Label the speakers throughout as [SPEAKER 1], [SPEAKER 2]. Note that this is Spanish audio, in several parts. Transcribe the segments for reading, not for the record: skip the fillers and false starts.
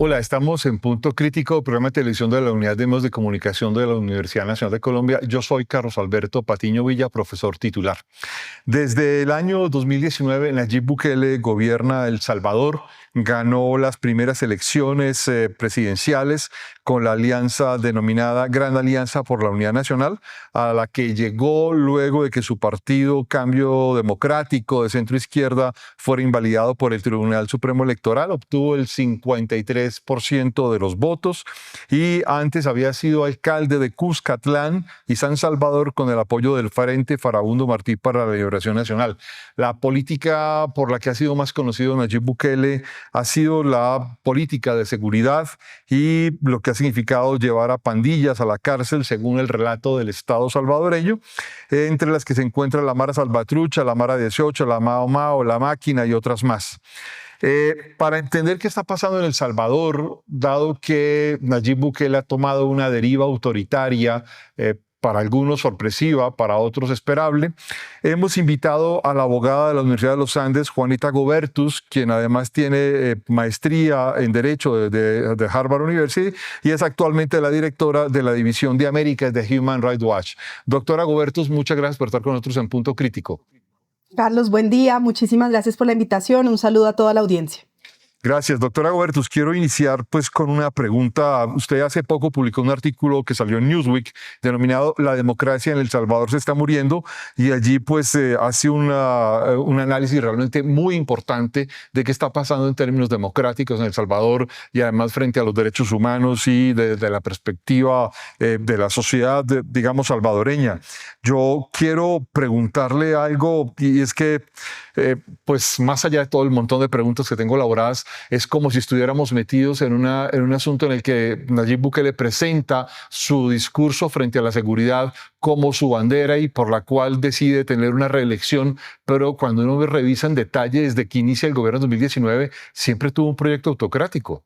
[SPEAKER 1] Hola, estamos en Punto Crítico, programa de televisión de la Unidad de Medios de Comunicación de la Universidad Nacional de Colombia. Yo soy Carlos Alberto Patiño Villa, profesor titular. Desde el año 2019, Nayib Bukele gobierna El Salvador, ganó las primeras elecciones presidenciales con la alianza denominada Gran Alianza por la Unidad Nacional, a la que llegó luego de que su partido Cambio Democrático de centro izquierda fuera invalidado por el Tribunal Supremo Electoral, obtuvo el 53% de los votos y antes había sido alcalde de Cuscatlán y San Salvador con el apoyo del Frente Farabundo Martí para la Liberación Nacional. La política por la que ha sido más conocido Nayib Bukele ha sido la política de seguridad y lo que ha significado llevar a pandillas a la cárcel, según el relato del Estado salvadoreño, entre las que se encuentra la Mara Salvatrucha, la Mara 18, la Mao Mao, la Máquina y otras más. Para entender qué está pasando en El Salvador, dado que Nayib Bukele ha tomado una deriva autoritaria, para algunos sorpresiva, para otros esperable, hemos invitado a la abogada de la Universidad de los Andes, Juanita Gobertus, quien además tiene maestría en Derecho de Harvard University y es actualmente la directora de la División de Américas de Human Rights Watch. Doctora Gobertus, muchas gracias por estar con nosotros en Punto Crítico.
[SPEAKER 2] Carlos, buen día. Muchísimas gracias por la invitación. Un saludo a toda la audiencia.
[SPEAKER 1] Gracias, doctora Gobertus. Quiero iniciar pues con una pregunta. Usted hace poco publicó un artículo que salió en Newsweek denominado La democracia en El Salvador se está muriendo, y allí pues hace un análisis realmente muy importante de qué está pasando en términos democráticos en El Salvador y además frente a los derechos humanos y desde la perspectiva de la sociedad, digamos, salvadoreña. Yo quiero preguntarle algo, y es que pues más allá de todo el montón de preguntas que tengo elaboradas, es como si estuviéramos metidos en un asunto en el que Nayib Bukele presenta su discurso frente a la seguridad como su bandera y por la cual decide tener una reelección, pero cuando uno revisa en detalle desde que inicia el gobierno en 2019, siempre tuvo un proyecto autocrático.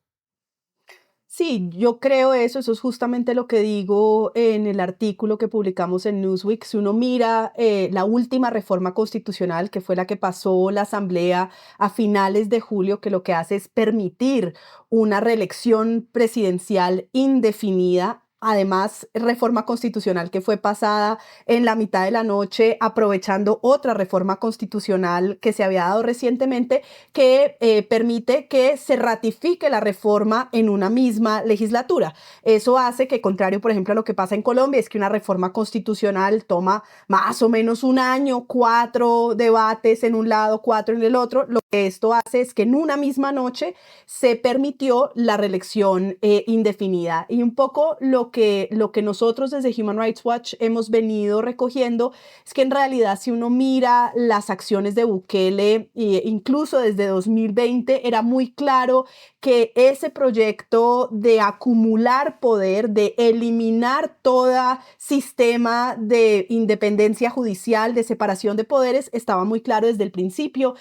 [SPEAKER 2] Sí, yo creo eso es justamente lo que digo en el artículo que publicamos en Newsweek. Si uno mira la última reforma constitucional, que fue la que pasó la Asamblea a finales de julio, que lo que hace es permitir una reelección presidencial indefinida. Además, reforma constitucional que fue pasada en la mitad de la noche, aprovechando otra reforma constitucional que se había dado recientemente, que permite que se ratifique la reforma en una misma legislatura. Eso hace que, contrario, por ejemplo, a lo que pasa en Colombia, es que una reforma constitucional toma más o menos un año, 4 debates en un lado, 4 en el otro. Lo que esto hace es que en una misma noche se permitió la reelección indefinida. Y un poco lo que nosotros desde Human Rights Watch hemos venido recogiendo es que en realidad si uno mira las acciones de Bukele, incluso desde 2020, era muy claro que ese proyecto de acumular poder, de eliminar todo sistema de independencia judicial, de separación de poderes, estaba muy claro desde el principio.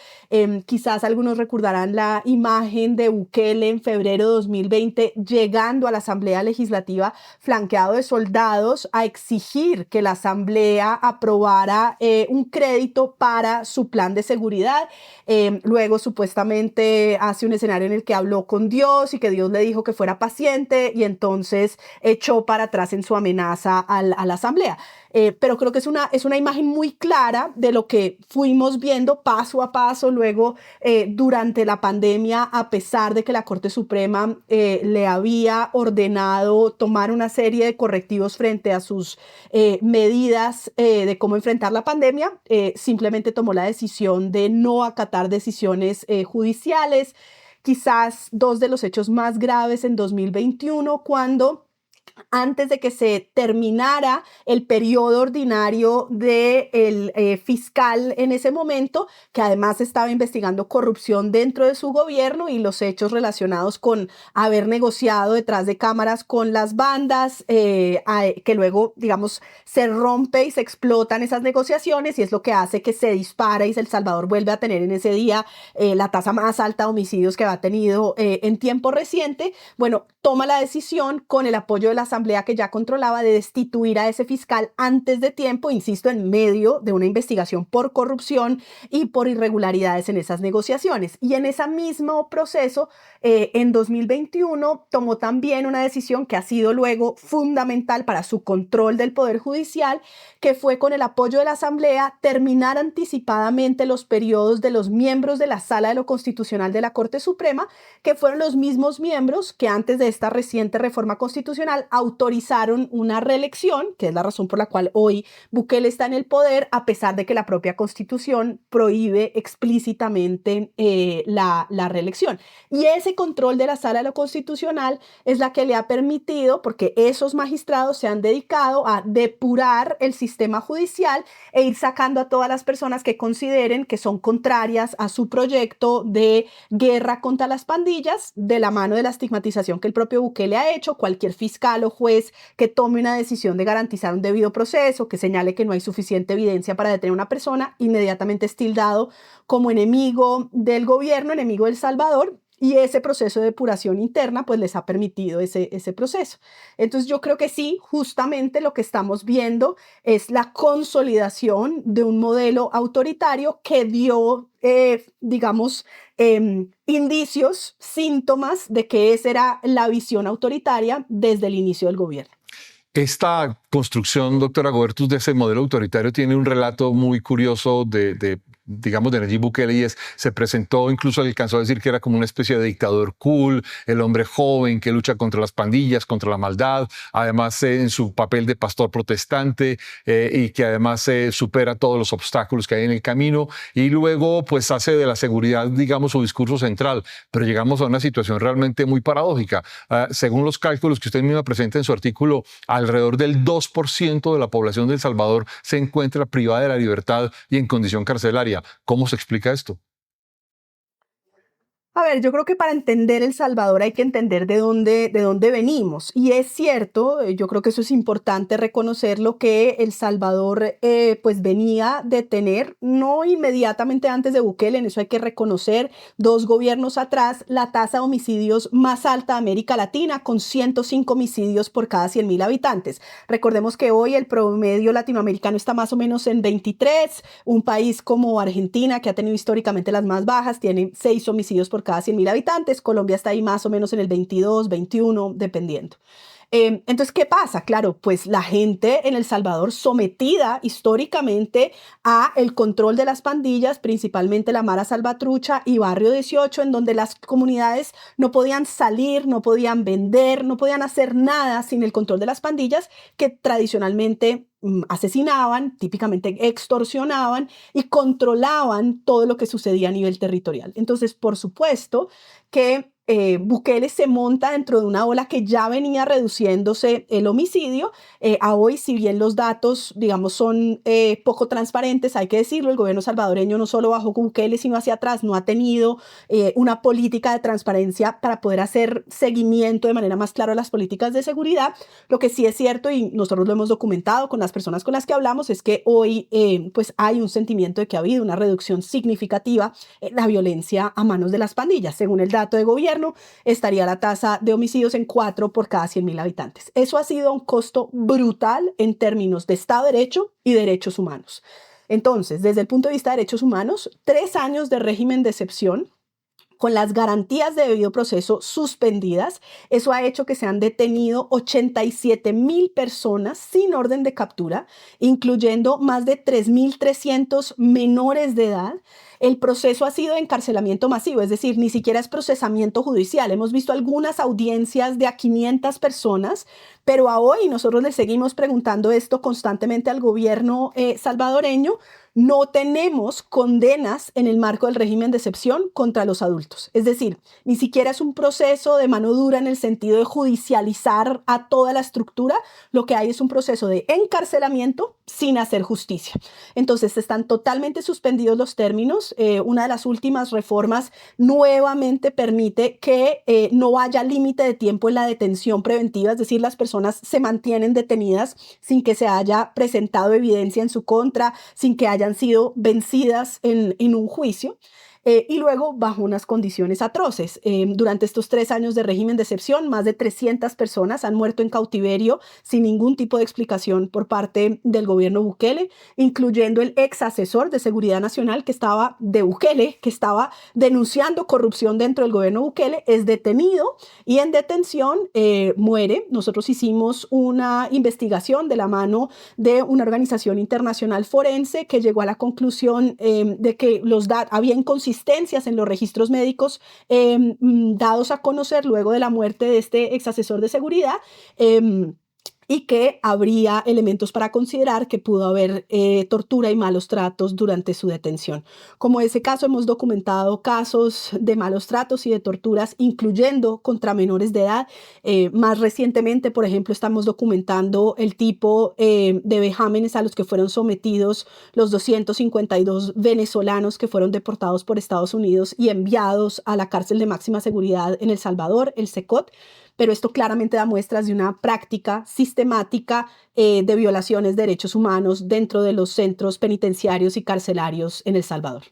[SPEAKER 2] Quizás algunos recordarán la imagen de Bukele en febrero de 2020 llegando a la Asamblea Legislativa flanqueado de soldados a exigir que la Asamblea aprobara un crédito para su plan de seguridad. Luego supuestamente hace un escenario en el que habló con Dios y que Dios le dijo que fuera paciente y entonces echó para atrás en su amenaza a la Asamblea. Pero creo que es una imagen muy clara de lo que fuimos viendo paso a paso luego durante la pandemia, a pesar de que la Corte Suprema le había ordenado tomar una serie de correctivos frente a sus medidas de cómo enfrentar la pandemia, simplemente tomó la decisión de no acatar decisiones judiciales. Quizás dos de los hechos más graves en 2021, cuando antes de que se terminara el periodo ordinario del fiscal en ese momento, que además estaba investigando corrupción dentro de su gobierno y los hechos relacionados con haber negociado detrás de cámaras con las bandas, que luego, digamos, se rompe y se explotan esas negociaciones y es lo que hace que se dispara y El Salvador vuelve a tener en ese día la tasa más alta de homicidios que ha tenido en tiempo reciente. Bueno, toma la decisión con el apoyo de la la asamblea que ya controlaba de destituir a ese fiscal antes de tiempo, insisto, en medio de una investigación por corrupción y por irregularidades en esas negociaciones. Y en ese mismo proceso, en 2021, tomó también una decisión que ha sido luego fundamental para su control del Poder Judicial, que fue con el apoyo de la asamblea terminar anticipadamente los periodos de los miembros de la Sala de lo Constitucional de la Corte Suprema, que fueron los mismos miembros que antes de esta reciente reforma constitucional autorizaron una reelección, que es la razón por la cual hoy Bukele está en el poder, a pesar de que la propia Constitución prohíbe explícitamente la reelección. Y ese control de la Sala de lo Constitucional es la que le ha permitido, porque esos magistrados se han dedicado a depurar el sistema judicial e ir sacando a todas las personas que consideren que son contrarias a su proyecto de guerra contra las pandillas, de la mano de la estigmatización que el propio Bukele ha hecho. Cualquier fiscal o juez que tome una decisión de garantizar un debido proceso, que señale que no hay suficiente evidencia para detener a una persona, inmediatamente es tildado como enemigo del gobierno, enemigo del Salvador. Y ese proceso de depuración interna pues les ha permitido ese proceso. Entonces yo creo que sí, justamente lo que estamos viendo es la consolidación de un modelo autoritario que dio, digamos, indicios, síntomas de que esa era la visión autoritaria desde el inicio del gobierno.
[SPEAKER 1] Esta construcción, doctora Gobertus, de ese modelo autoritario tiene un relato muy curioso digamos, de Nayib Bukele, y se presentó, incluso alcanzó a decir que era como una especie de dictador cool, el hombre joven que lucha contra las pandillas, contra la maldad, además en su papel de pastor protestante, y que además supera todos los obstáculos que hay en el camino, y luego pues hace de la seguridad, digamos, su discurso central. Pero llegamos a una situación realmente muy paradójica. Según los cálculos que usted misma presenta en su artículo, alrededor del 2% de la población de El Salvador se encuentra privada de la libertad y en condición carcelaria. ¿Cómo se explica esto?
[SPEAKER 2] A ver, yo creo que para entender El Salvador hay que entender de dónde venimos. Y es cierto, yo creo que eso es importante reconocerlo, que El Salvador pues venía de tener, no inmediatamente antes de Bukele, en eso hay que reconocer, 2 gobiernos atrás, la tasa de homicidios más alta de América Latina, con 105 homicidios por cada 100.000 habitantes. Recordemos que hoy el promedio latinoamericano está más o menos en 23, un país como Argentina, que ha tenido históricamente las más bajas, tiene 6 homicidios por cada 100.000 habitantes. Colombia está ahí más o menos en el 22, 21, dependiendo. Entonces, ¿qué pasa? Claro, pues la gente en El Salvador sometida históricamente a el control de las pandillas, principalmente la Mara Salvatrucha y Barrio 18, en donde las comunidades no podían salir, no podían vender, no podían hacer nada sin el control de las pandillas, que tradicionalmente asesinaban, típicamente extorsionaban y controlaban todo lo que sucedía a nivel territorial. Entonces, por supuesto que Bukele se monta dentro de una ola que ya venía reduciéndose el homicidio. A hoy, si bien los datos, digamos, son poco transparentes, hay que decirlo, el gobierno salvadoreño no solo bajo Bukele, sino hacia atrás, no ha tenido una política de transparencia para poder hacer seguimiento de manera más clara a las políticas de seguridad. Lo que sí es cierto, y nosotros lo hemos documentado con las personas con las que hablamos, es que hoy pues hay un sentimiento de que ha habido una reducción significativa en la violencia a manos de las pandillas. Según el dato de gobierno, estaría la tasa de homicidios en 4 por cada 100.000 habitantes. Eso ha sido un costo brutal en términos de Estado de Derecho y derechos humanos. Entonces, desde el punto de vista de derechos humanos, 3 años de régimen de excepción, con las garantías de debido proceso suspendidas, eso ha hecho que se han detenido 87.000 personas sin orden de captura, incluyendo más de 3.300 menores de edad. El proceso ha sido de encarcelamiento masivo, es decir, ni siquiera es procesamiento judicial. Hemos visto algunas audiencias de a 500 personas, pero a hoy nosotros le seguimos preguntando esto constantemente al gobierno salvadoreño. No tenemos condenas en el marco del régimen de excepción contra los adultos. Es decir, ni siquiera es un proceso de mano dura en el sentido de judicializar a toda la estructura. Lo que hay es un proceso de encarcelamiento sin hacer justicia. Entonces, están totalmente suspendidos los términos. Una de las últimas reformas nuevamente permite que no haya límite de tiempo en la detención preventiva, es decir, las personas se mantienen detenidas sin que se haya presentado evidencia en su contra, sin que hayan sido vencidas en un juicio. y luego bajo unas condiciones atroces. Durante estos 3 años de régimen de excepción, más de 300 personas han muerto en cautiverio sin ningún tipo de explicación por parte del gobierno Bukele, incluyendo el ex asesor de Seguridad Nacional de Bukele, que estaba denunciando corrupción dentro del gobierno Bukele, es detenido y en detención muere. Nosotros hicimos una investigación de la mano de una organización internacional forense que llegó a la conclusión de que había inconsistencias en los registros médicos dados a conocer luego de la muerte de este ex asesor de seguridad. Y que habría elementos para considerar que pudo haber tortura y malos tratos durante su detención. Como ese caso, hemos documentado casos de malos tratos y de torturas, incluyendo contra menores de edad. Más recientemente, por ejemplo, estamos documentando el tipo de vejámenes a los que fueron sometidos los 252 venezolanos que fueron deportados por Estados Unidos y enviados a la cárcel de máxima seguridad en El Salvador, el SECOT. Pero esto claramente da muestras de una práctica sistemática de violaciones de derechos humanos dentro de los centros penitenciarios y carcelarios en El Salvador.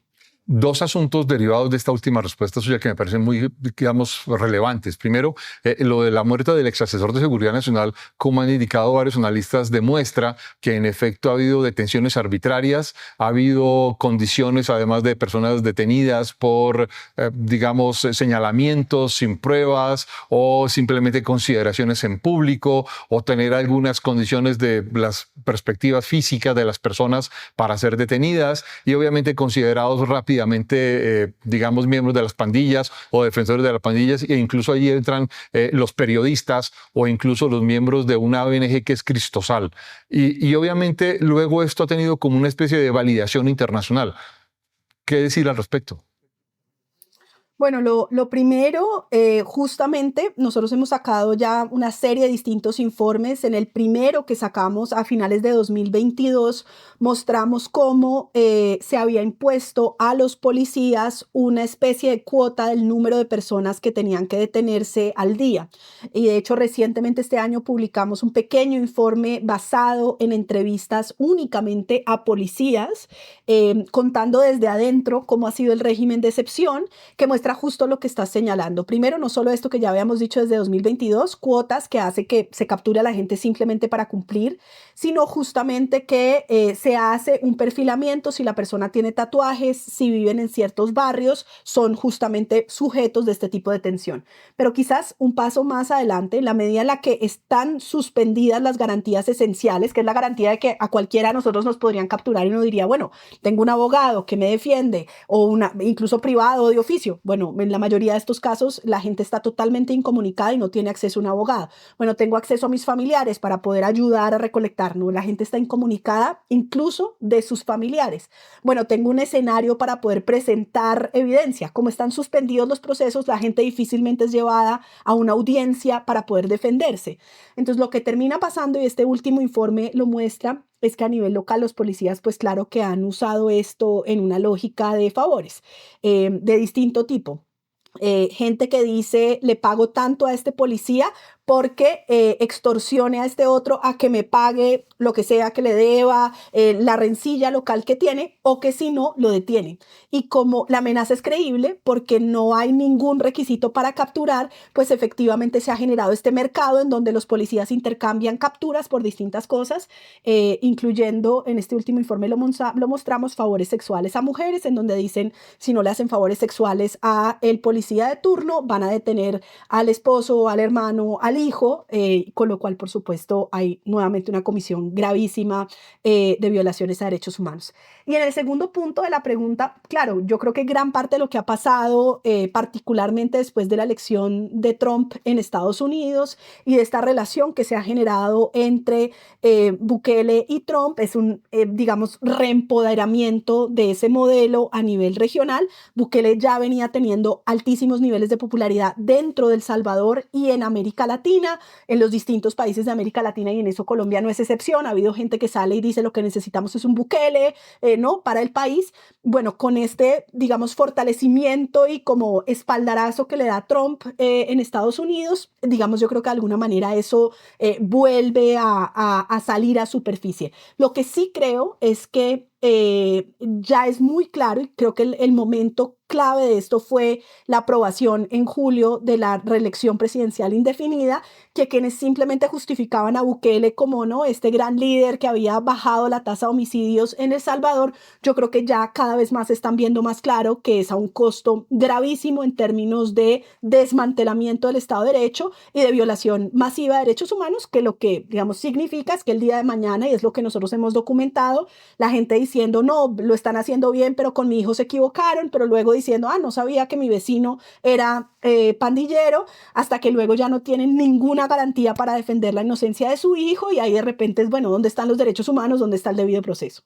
[SPEAKER 1] Dos asuntos derivados de esta última respuesta suya que me parecen muy, digamos, relevantes. Primero, lo de la muerte del ex asesor de Seguridad Nacional, como han indicado varios analistas, demuestra que en efecto ha habido detenciones arbitrarias, ha habido condiciones, además de personas detenidas por, digamos, señalamientos sin pruebas o simplemente consideraciones en público o tener algunas condiciones de las perspectivas físicas de las personas para ser detenidas y obviamente considerados rápidamente digamos, miembros de las pandillas o defensores de las pandillas, e incluso allí entran los periodistas o incluso los miembros de una ONG que es Cristosal. Y obviamente luego esto ha tenido como una especie de validación internacional. ¿Qué decir al respecto?
[SPEAKER 2] Bueno, lo primero, justamente nosotros hemos sacado ya una serie de distintos informes. En el primero que sacamos a finales de 2022, mostramos cómo se había impuesto a los policías una especie de cuota del número de personas que tenían que detenerse al día. Y de hecho, recientemente este año publicamos un pequeño informe basado en entrevistas únicamente a policías, contando desde adentro cómo ha sido el régimen de excepción, que muestra justo lo que estás señalando. Primero, no solo esto que ya habíamos dicho desde 2022, cuotas que hace que se capture a la gente simplemente para cumplir, sino justamente que se hace un perfilamiento si la persona tiene tatuajes, si viven en ciertos barrios, son justamente sujetos de este tipo de detención. Pero quizás un paso más adelante, en la medida en la que están suspendidas las garantías esenciales, que es la garantía de que a cualquiera de nosotros nos podrían capturar y uno diría, bueno, tengo un abogado que me defiende o incluso privado o de oficio. Bueno, en la mayoría de estos casos la gente está totalmente incomunicada y no tiene acceso a un abogado. Bueno, tengo acceso a mis familiares para poder ayudar a recolectar. No, la gente está incomunicada incluso de sus familiares. Bueno, tengo un escenario para poder presentar evidencia. Como están suspendidos los procesos, la gente difícilmente es llevada a una audiencia para poder defenderse. Entonces, lo que termina pasando, y este último informe lo muestra, es que a nivel local los policías, pues claro que han usado esto en una lógica de favores de distinto tipo. Gente que dice, le pago tanto a este policía porque extorsione a este otro a que me pague lo que sea que le deba, la rencilla local que tiene, o que si no, lo detiene. Y como la amenaza es creíble, porque no hay ningún requisito para capturar, pues efectivamente se ha generado este mercado en donde los policías intercambian capturas por distintas cosas, incluyendo, en este último informe lo mostramos, favores sexuales a mujeres, en donde dicen, si no le hacen favores sexuales a el policía de turno, van a detener al esposo, al hermano, al hijo, con lo cual, por supuesto, hay nuevamente una comisión gravísima de violaciones a derechos humanos. Y en el segundo punto de la pregunta, claro, yo creo que gran parte de lo que ha pasado, particularmente después de la elección de Trump en Estados Unidos y de esta relación que se ha generado entre Bukele y Trump, es un, digamos, reempoderamiento de ese modelo a nivel regional. Bukele ya venía teniendo altísimos niveles de popularidad dentro de El Salvador y en América Latina, en los distintos países de América Latina, y en eso Colombia no es excepción. Ha habido gente que sale y dice lo que necesitamos es un Bukele, ¿no? Para el país. Bueno, con este, digamos, fortalecimiento y como espaldarazo que le da Trump en Estados Unidos, digamos, yo creo que de alguna manera eso vuelve a salir a superficie. Lo que sí creo es que ya es muy claro, y creo que el momento clave de esto fue la aprobación en julio de la reelección presidencial indefinida, que quienes simplemente justificaban a Bukele como no, este gran líder que había bajado la tasa de homicidios en El Salvador, yo creo que ya cada vez más están viendo más claro que es a un costo gravísimo en términos de desmantelamiento del Estado de Derecho y de violación masiva de derechos humanos, que lo que, digamos, significa es que el día de mañana, y es lo que nosotros hemos documentado, la gente diciendo, no, lo están haciendo bien, pero con mi hijo se equivocaron, pero luego diciendo, no sabía que mi vecino era pandillero, hasta que luego ya no tienen ninguna garantía para defender la inocencia de su hijo, y ahí de repente es, bueno, ¿dónde están los derechos humanos? ¿Dónde está el debido proceso?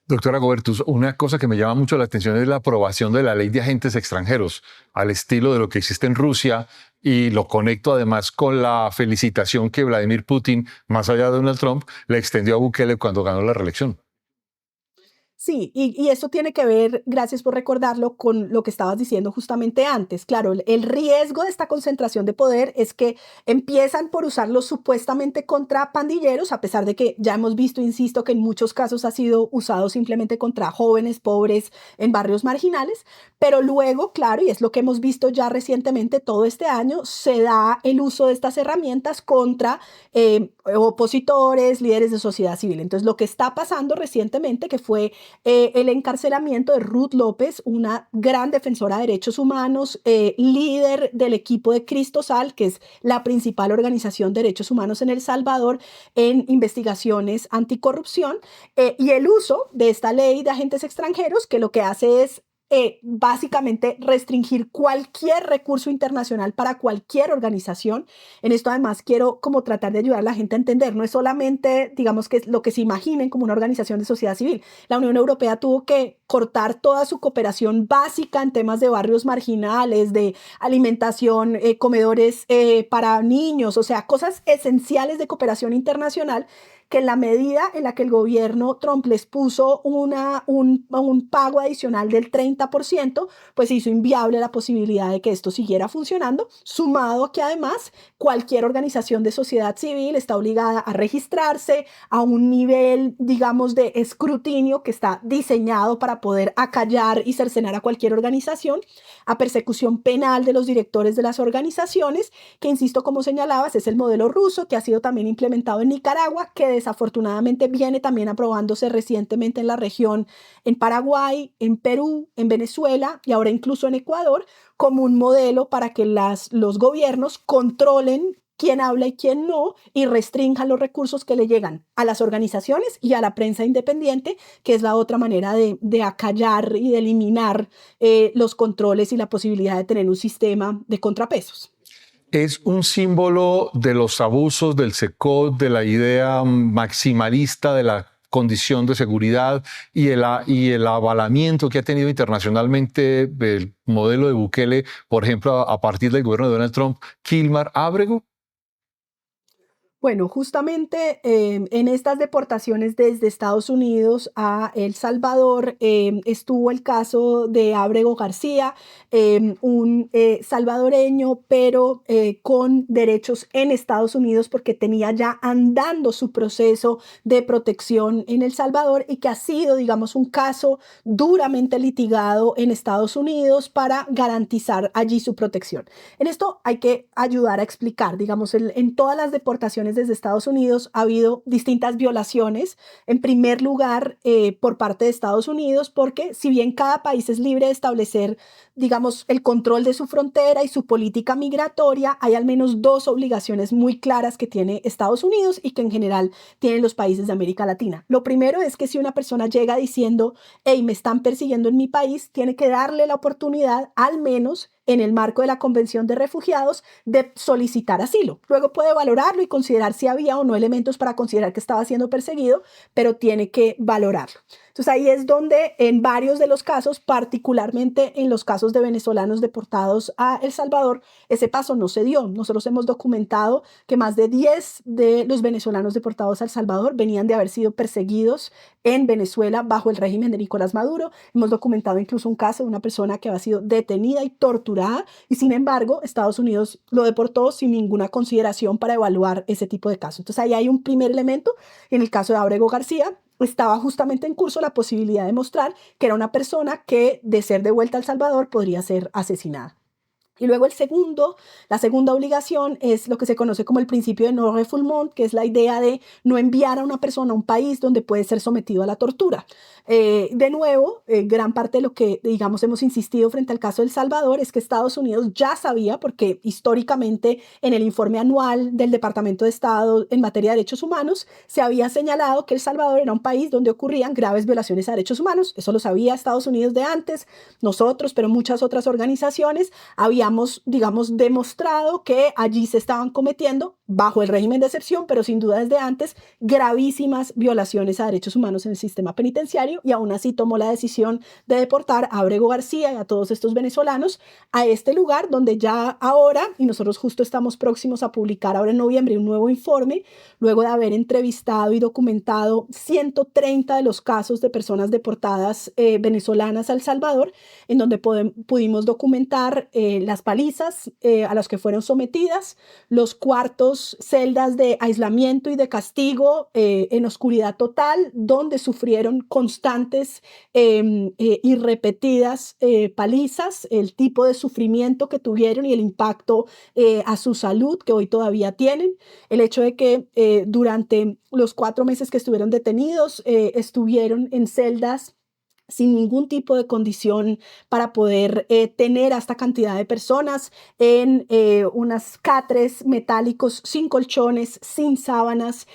[SPEAKER 1] Doctora Gobertus, una cosa que me llama mucho la atención es la aprobación de la ley de agentes extranjeros, al estilo de lo que existe en Rusia, y lo conecto además con la felicitación que Vladimir Putin, más allá de Donald Trump, le extendió a Bukele cuando ganó la reelección.
[SPEAKER 2] Sí, y eso tiene que ver, gracias por recordarlo, con lo que estabas diciendo justamente antes. Claro, el riesgo de esta concentración de poder es que empiezan por usarlo supuestamente contra pandilleros, a pesar de que ya hemos visto, insisto, que en muchos casos ha sido usado simplemente contra jóvenes pobres en barrios marginales, pero luego, claro, y es lo que hemos visto ya recientemente todo este año, se da el uso de estas herramientas contra opositores, líderes de sociedad civil. Entonces, lo que está pasando recientemente, que fue el encarcelamiento de Ruth López, una gran defensora de derechos humanos, líder del equipo de Cristosal, que es la principal organización de derechos humanos en El Salvador en investigaciones anticorrupción, y el uso de esta ley de agentes extranjeros, que lo que hace es básicamente restringir cualquier recurso internacional para cualquier organización. En esto además quiero como tratar de ayudar a la gente a entender, no es solamente, digamos, que lo que se imaginen como una organización de sociedad civil. La Unión Europea tuvo que cortar toda su cooperación básica en temas de barrios marginales, de alimentación, comedores para niños, o sea, cosas esenciales de cooperación internacional, que en la medida en la que el gobierno Trump les puso un pago adicional del 30%, pues hizo inviable la posibilidad de que esto siguiera funcionando, sumado a que además cualquier organización de sociedad civil está obligada a registrarse a un nivel, digamos, de escrutinio que está diseñado para poder acallar y cercenar a cualquier organización, a persecución penal de los directores de las organizaciones, que insisto, como señalabas, es el modelo ruso que ha sido también implementado en Nicaragua, que desafortunadamente viene también aprobándose recientemente en la región, en Paraguay, en Perú, en Venezuela y ahora incluso en Ecuador, como un modelo para que los gobiernos controlen quién habla y quién no, y restrinjan los recursos que le llegan a las organizaciones y a la prensa independiente, que es la otra manera de acallar y de eliminar los controles y la posibilidad de tener un sistema de contrapesos.
[SPEAKER 1] Es un símbolo de los abusos del SECOT, de la idea maximalista de la condición de seguridad y el avalamiento que ha tenido internacionalmente el modelo de Bukele, por ejemplo, a partir del gobierno de Donald Trump, Kilmar Ábrego.
[SPEAKER 2] Bueno, justamente en estas deportaciones desde Estados Unidos a El Salvador estuvo el caso de Ábrego García, un salvadoreño, pero con derechos en Estados Unidos porque tenía ya andando su proceso de protección en El Salvador y que ha sido, digamos, un caso duramente litigado en Estados Unidos para garantizar allí su protección. En esto hay que ayudar a explicar, digamos, en todas las deportaciones desde Estados Unidos ha habido distintas violaciones. En primer lugar, por parte de Estados Unidos, porque si bien cada país es libre de establecer, digamos, el control de su frontera y su política migratoria, hay al menos dos obligaciones muy claras que tiene Estados Unidos y que en general tienen los países de América Latina. Lo primero es que si una persona llega diciendo, hey, me están persiguiendo en mi país, tiene que darle la oportunidad, al menos en el marco de la Convención de Refugiados, de solicitar asilo. Luego puede valorarlo y considerar si había o no elementos para considerar que estaba siendo perseguido, pero tiene que valorarlo. Entonces ahí es donde en varios de los casos, particularmente en los casos de venezolanos deportados a El Salvador, ese paso no se dio. Nosotros hemos documentado que más de 10 de los venezolanos deportados a El Salvador venían de haber sido perseguidos en Venezuela bajo el régimen de Nicolás Maduro. Hemos documentado incluso un caso de una persona que había sido detenida y torturada y sin embargo Estados Unidos lo deportó sin ninguna consideración para evaluar ese tipo de casos. Entonces ahí hay un primer elemento en el caso de Ábrego García. estaba justamente en curso la posibilidad de mostrar que era una persona que, de ser devuelta a El Salvador, podría ser asesinada. Y luego la segunda obligación es lo que se conoce como el principio de no refoulement, que es la idea de no enviar a una persona a un país donde puede ser sometido a la tortura. De nuevo, gran parte de lo que, digamos, hemos insistido frente al caso de El Salvador es que Estados Unidos ya sabía, porque históricamente en el informe anual del Departamento de Estado en materia de derechos humanos se había señalado que El Salvador era un país donde ocurrían graves violaciones a derechos humanos. Eso lo sabía Estados Unidos de antes, nosotros, pero muchas otras organizaciones habíamos, digamos, demostrado que allí se estaban cometiendo, bajo el régimen de excepción, pero sin duda desde antes, gravísimas violaciones a derechos humanos en el sistema penitenciario, y aún así tomó la decisión de deportar a Abrego García y a todos estos venezolanos a este lugar donde ya ahora, y nosotros justo estamos próximos a publicar ahora en noviembre un nuevo informe, luego de haber entrevistado y documentado 130 de los casos de personas deportadas venezolanas a El Salvador, en donde pudimos documentar las palizas a las que fueron sometidas, los cuartos, celdas de aislamiento y de castigo en oscuridad total, donde sufrieron constantes y repetidas palizas, el tipo de sufrimiento que tuvieron y el impacto a su salud que hoy todavía tienen, el hecho de que durante los 4 meses que estuvieron detenidos, estuvieron en celdas sin ningún tipo de condición para poder tener a esta cantidad de personas en unas catres metálicos, sin colchones, sin sábanas,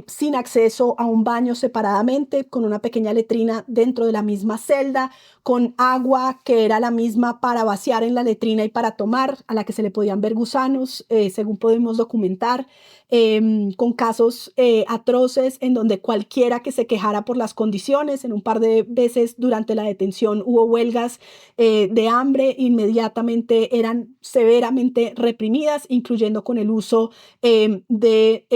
[SPEAKER 2] sin acceso a un baño separadamente, con una pequeña letrina dentro de la misma celda, con agua que era la misma para vaciar en la letrina y para tomar, a la que se le podían ver gusanos, según podemos documentar, con casos atroces en donde cualquiera que se quejara por las condiciones, en un par de veces durante la detención hubo huelgas de hambre, inmediatamente eran severamente reprimidas, incluyendo con el uso de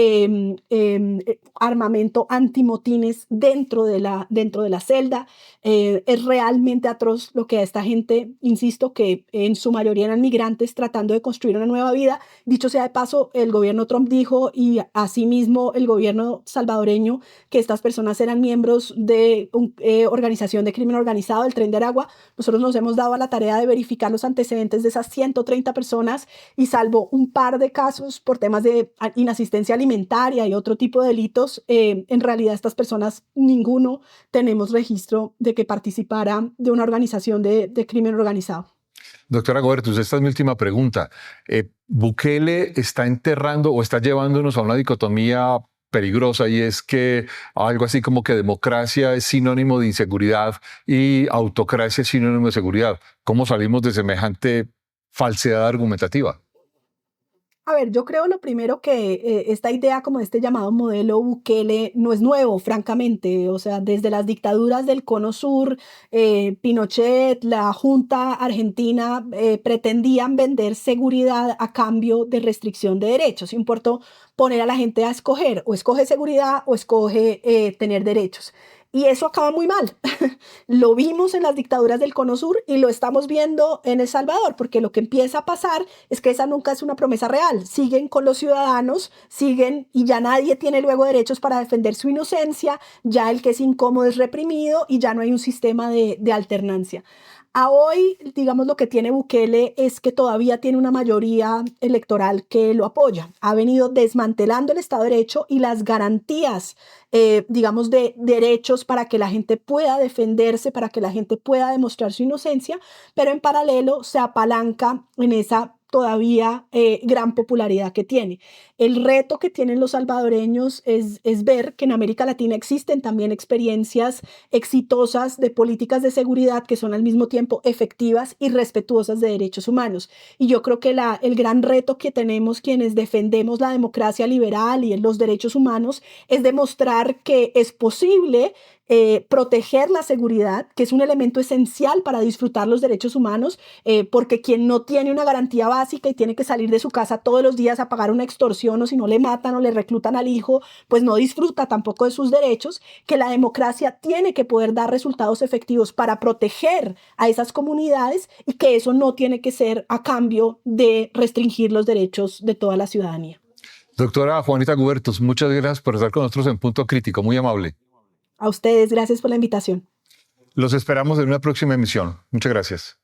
[SPEAKER 2] armamento antimotines dentro de la celda. Es realmente atroz lo que a esta gente, insisto, que en su mayoría eran migrantes tratando de construir una nueva vida. Dicho sea de paso, el gobierno Trump dijo, y asimismo el gobierno salvadoreño, que estas personas eran miembros de una organización de crimen organizado, el Tren de Aragua. Nosotros nos hemos dado a la tarea de verificar los antecedentes de esas 130 personas y, salvo un par de casos por temas de inasistencia alimentaria y otro tipo de delitos, en realidad estas personas, ninguno tenemos registro de que participara de una organización de crimen organizado.
[SPEAKER 1] Doctora Gobertus, esta es mi última pregunta. ¿Bukele está enterrando o está llevándonos a una dicotomía peligrosa, y es que algo así como que democracia es sinónimo de inseguridad y autocracia es sinónimo de seguridad? ¿Cómo salimos de semejante falsedad argumentativa?
[SPEAKER 2] A ver, yo creo lo primero que esta idea como de este llamado modelo Bukele no es nuevo, francamente. O sea, desde las dictaduras del Cono Sur, Pinochet, la Junta Argentina pretendían vender seguridad a cambio de restricción de derechos. Importó poner a la gente a escoger, o escoge seguridad o escoge tener derechos. Y eso acaba muy mal. Lo vimos en las dictaduras del Cono Sur y lo estamos viendo en El Salvador, porque lo que empieza a pasar es que esa nunca es una promesa real. Siguen con los ciudadanos, siguen, y ya nadie tiene luego derechos para defender su inocencia, ya el que es incómodo es reprimido y ya no hay un sistema de alternancia. A hoy, digamos, lo que tiene Bukele es que todavía tiene una mayoría electoral que lo apoya. Ha venido desmantelando el Estado de Derecho y las garantías, digamos, de derechos para que la gente pueda defenderse, para que la gente pueda demostrar su inocencia, pero en paralelo se apalanca en esa todavía gran popularidad que tiene. El reto que tienen los salvadoreños es ver que en América Latina existen también experiencias exitosas de políticas de seguridad que son al mismo tiempo efectivas y respetuosas de derechos humanos. Y yo creo que el gran reto que tenemos quienes defendemos la democracia liberal y los derechos humanos es demostrar que es posible proteger la seguridad, que es un elemento esencial para disfrutar los derechos humanos, porque quien no tiene una garantía básica y tiene que salir de su casa todos los días a pagar una extorsión, o si no le matan o le reclutan al hijo, pues no disfruta tampoco de sus derechos, que la democracia tiene que poder dar resultados efectivos para proteger a esas comunidades y que eso no tiene que ser a cambio de restringir los derechos de toda la ciudadanía.
[SPEAKER 1] Doctora Juanita Gubertus, muchas gracias por estar con nosotros en Punto Crítico, muy amable.
[SPEAKER 2] A ustedes, gracias por la invitación.
[SPEAKER 1] Los esperamos en una próxima emisión. Muchas gracias.